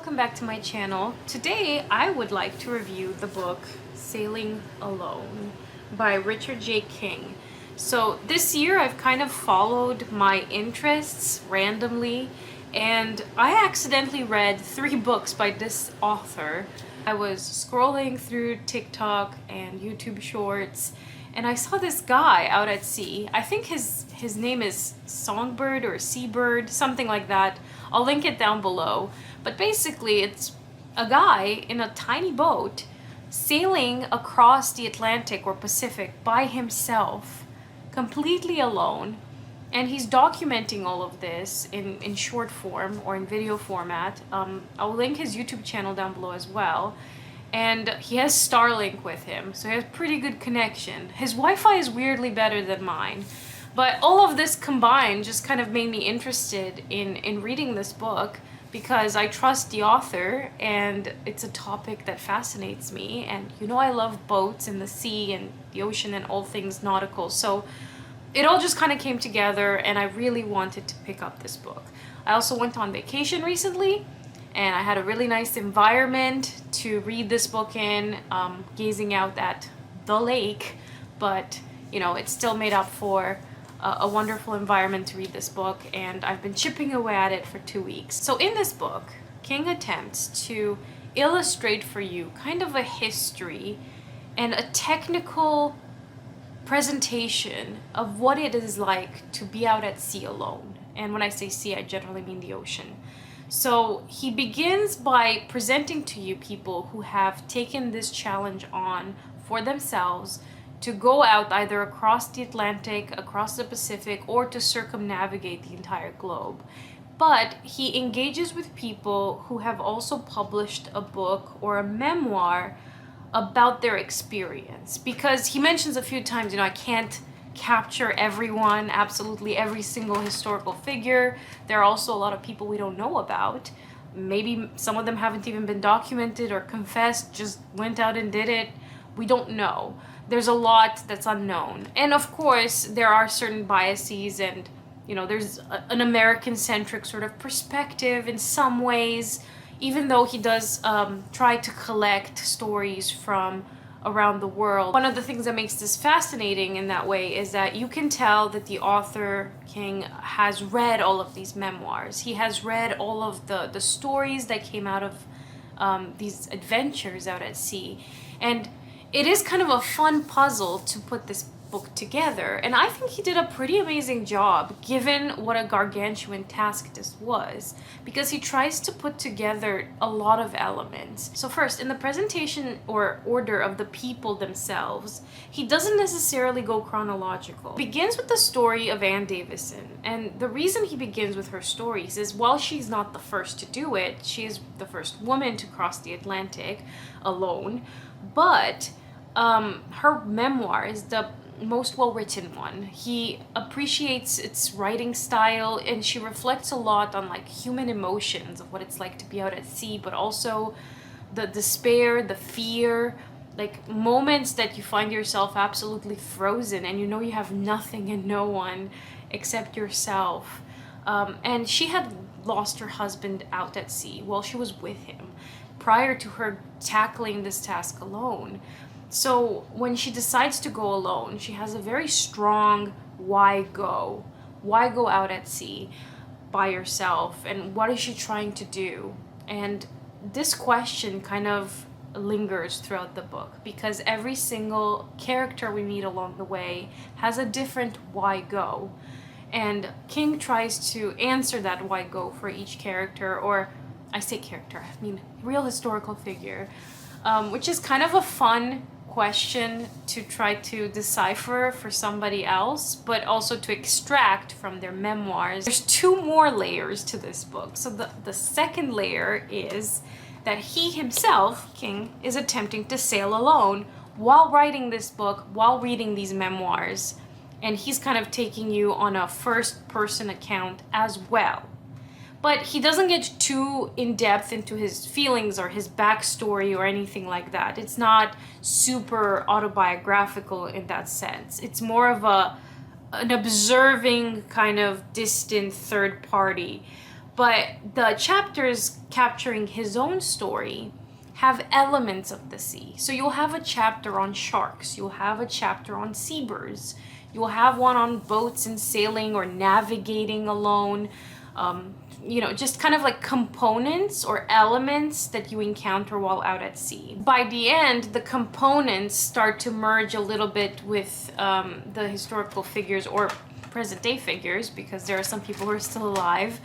welcome back to my channel. Today I would like to review the book Sailing Alone by Richard J. King. So this year I've kind of followed my interests randomly and I accidentally read 3 books by this author. I was scrolling through TikTok and YouTube shorts and I saw this guy out at sea. I think his name is Songbird or Seabird, something like that. I'll link it down below. But basically it's a guy in a tiny boat sailing across the Atlantic or Pacific by himself, completely alone. And he's documenting all of this in short form or in video format. I'll link his YouTube channel down below as well. And he has Starlink with him, so he has pretty good connection. His Wi-Fi is weirdly better than mine. But all of this combined just kind of made me interested in reading this book because I trust the author and it's a topic that fascinates me. And you know I love boats and the sea and the ocean and all things nautical. So it all just kind of came together and I really wanted to pick up this book. I also went on vacation recently and I had a really nice environment to read this book in, gazing out at the lake, but you know, it still made up for a wonderful environment to read this book, and I've been chipping away at it for 2 weeks. So in this book, King attempts to illustrate for you kind of a history and a technical presentation of what it is like to be out at sea alone. And when I say sea, I generally mean the ocean. So he begins by presenting to you people who have taken this challenge on for themselves to go out either across the Atlantic, across the Pacific, or to circumnavigate the entire globe. But he engages with people who have also published a book or a memoir about their experience. Because he mentions a few times, you know, I can't capture everyone, absolutely every single historical figure. There are also a lot of people we don't know about. Maybe some of them haven't even been documented or confessed, just went out and did it. We don't know. There's a lot that's unknown. And of course, there are certain biases and, you know, there's an American-centric sort of perspective in some ways, even though he does try to collect stories from around the world. One of the things that makes this fascinating in that way is that you can tell that the author, King, has read all of these memoirs. He has read all of the stories that came out of these adventures out at sea. And it is kind of a fun puzzle to put this book together, and I think he did a pretty amazing job given what a gargantuan task this was, because he tries to put together a lot of elements. So first, in the presentation or order of the people themselves, he doesn't necessarily go chronological. He begins with the story of Anne Davison, and the reason he begins with her stories is while she's not the first to do it, she is the first woman to cross the Atlantic alone, but her memoir is the most well-written one. He appreciates its writing style and she reflects a lot on like human emotions of what it's like to be out at sea, but also the despair, the fear, like moments that you find yourself absolutely frozen and you know you have nothing and no one except yourself. And she had lost her husband out at sea while she was with him prior to her tackling this task alone. So when she decides to go alone, she has a very strong why go? Why go out at sea by yourself? And what is she trying to do? And this question kind of lingers throughout the book because every single character we meet along the way has a different why go. And King tries to answer that why go for each character, or I say character, I mean real historical figure, which is kind of a fun question to try to decipher for somebody else, but also to extract from their memoirs. There's 2 more layers to this book. So the second layer is that he himself, King, is attempting to sail alone while writing this book, while reading these memoirs, and he's kind of taking you on a first-person account as well. But he doesn't get too in-depth into his feelings or his backstory or anything like that. It's not super autobiographical in that sense. It's more of an observing kind of distant third party. But the chapters capturing his own story have elements of the sea. So you'll have a chapter on sharks, you'll have a chapter on seabirds, you'll have one on boats and sailing or navigating alone. Just kind of like components or elements that you encounter while out at sea. By the end, the components start to merge a little bit with the historical figures or present day figures, because there are some people who are still alive.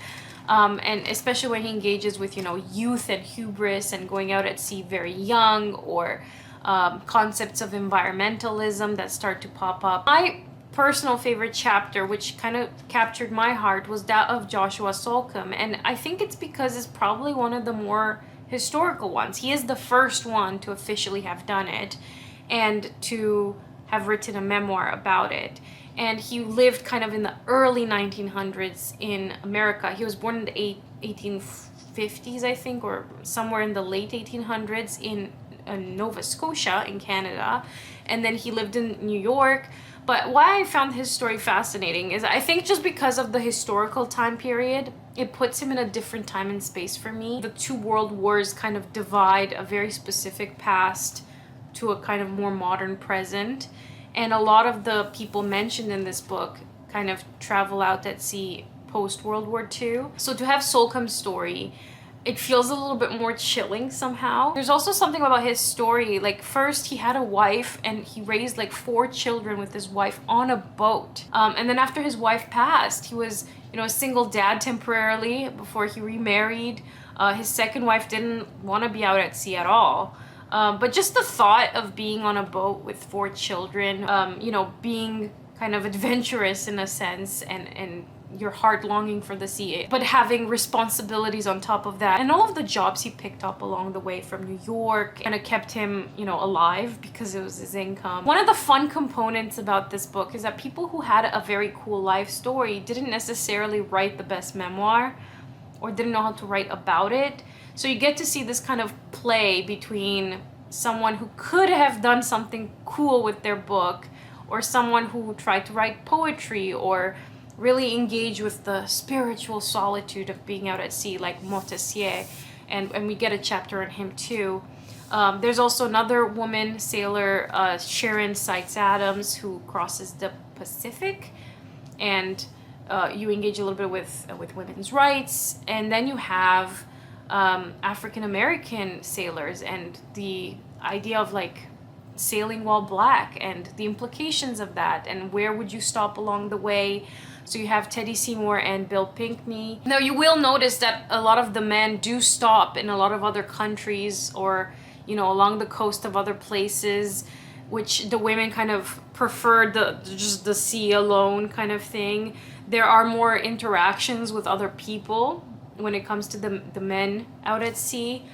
And especially when he engages with, youth and hubris and going out at sea very young, or concepts of environmentalism that start to pop up. My personal favorite chapter, which kind of captured my heart, was that of Joshua Solcum. And I think it's because it's probably one of the more historical ones. He is the first one to officially have done it and to have written a memoir about it. And he lived kind of in the early 1900s in America. He was born in the 1850s, I think, or somewhere in the late 1800s in Nova Scotia in Canada. And then he lived in New York. But why I found his story fascinating is I think just because of the historical time period, it puts him in a different time and space for me. The two world wars kind of divide a very specific past to a kind of more modern present. And a lot of the people mentioned in this book kind of travel out at sea post World War II. So to have Solcum's story, it feels a little bit more chilling somehow. There's also something about his story. Like, first he had a wife and he raised like 4 children with his wife on a boat. And then after his wife passed, he was, a single dad temporarily before he remarried. His second wife didn't want to be out at sea at all. But just the thought of being on a boat with 4 children, being kind of adventurous in a sense, and your heart longing for the sea, but having responsibilities on top of that, and all of the jobs he picked up along the way from New York, and it kept him, alive because it was his income. One of the fun components about this book is that people who had a very cool life story didn't necessarily write the best memoir or didn't know how to write about it. So you get to see this kind of play between someone who could have done something cool with their book, or someone who tried to write poetry or really engage with the spiritual solitude of being out at sea, like Moitessier, and we get a chapter on him too. There's also another woman sailor, Sharon Sykes Adams, who crosses the Pacific, and you engage a little bit with women's rights. And then you have African American sailors and the idea of like sailing while black and the implications of that, and where would you stop along the way. So you have Teddy Seymour and Bill Pinkney. Now you will notice that a lot of the men do stop in a lot of other countries, or along the coast of other places, which the women kind of preferred just the sea alone kind of thing. There are more interactions with other people when it comes to the men out at sea.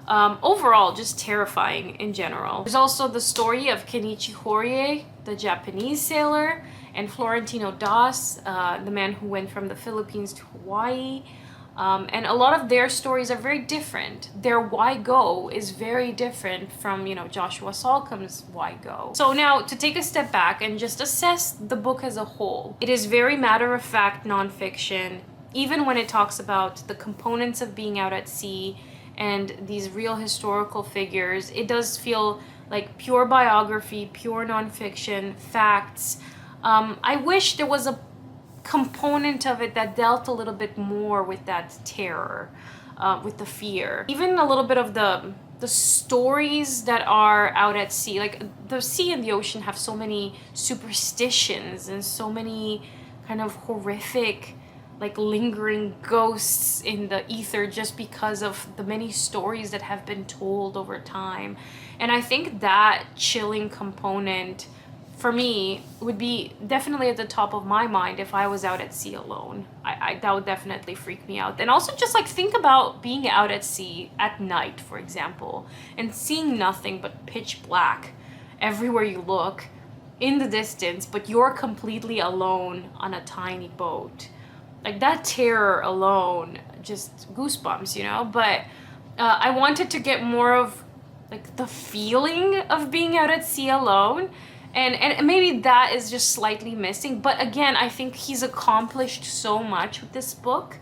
Overall, just terrifying in general. There's also the story of Kenichi Horie, the Japanese sailor, and Florentino Das, the man who went from the Philippines to Hawaii. And a lot of their stories are very different. Their why go is very different from, Joshua Solcum's why go. So now, to take a step back and just assess the book as a whole, it is very matter-of-fact nonfiction, even when it talks about the components of being out at sea and these real historical figures. It does feel like pure biography, pure nonfiction, facts. I wish there was a component of it that dealt a little bit more with that terror, with the fear. Even a little bit of the stories that are out at sea. Like, the sea and the ocean have so many superstitions and so many kind of horrific, like, lingering ghosts in the ether just because of the many stories that have been told over time. And I think that chilling component for me would be definitely at the top of my mind if I was out at sea alone. That would definitely freak me out. And also just like think about being out at sea at night, for example, and seeing nothing but pitch black everywhere you look in the distance, but you're completely alone on a tiny boat. Like, that terror alone, just goosebumps, But I wanted to get more of like the feeling of being out at sea alone. And maybe that is just slightly missing. But again, I think he's accomplished so much with this book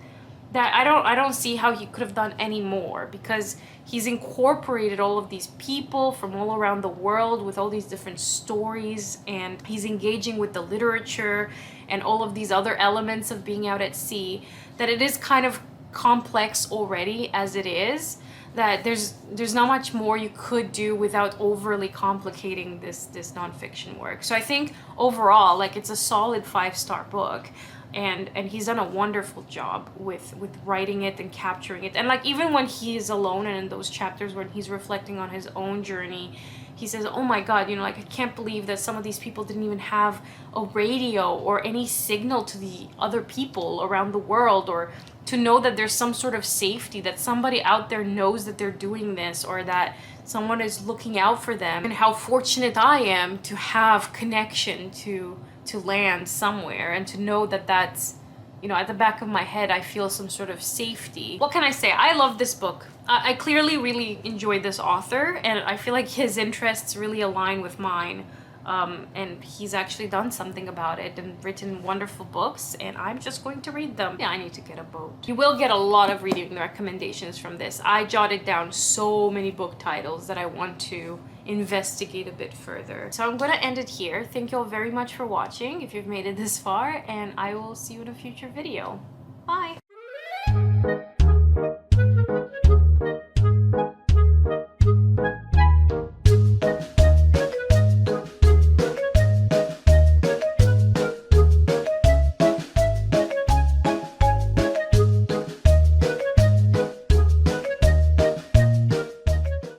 that I don't see how he could have done any more, because he's incorporated all of these people from all around the world with all these different stories, and he's engaging with the literature and all of these other elements of being out at sea, that it is kind of complex already as it is, that there's not much more you could do without overly complicating this nonfiction work. So I think overall, like, it's a solid 5-star book, and he's done a wonderful job with writing it and capturing it. And like, even when he is alone and in those chapters when he's reflecting on his own journey, he says, oh my God, you know, like, I can't believe that some of these people didn't even have a radio or any signal to the other people around the world, or to know that there's some sort of safety, that somebody out there knows that they're doing this, or that someone is looking out for them. And how fortunate I am to have connection to land somewhere, and to know that that's, you know, at the back of my head, I feel some sort of safety. What can I say? I love this book. I clearly really enjoyed this author, and I feel like his interests really align with mine. And he's actually done something about it and written wonderful books, and I'm just going to read them. Yeah, I need to get a boat. You will get a lot of reading recommendations from this. I jotted down so many book titles that I want to investigate a bit further. So I'm going to end it here. Thank you all very much for watching, if you've made it this far, and I will see you in a future video. Bye!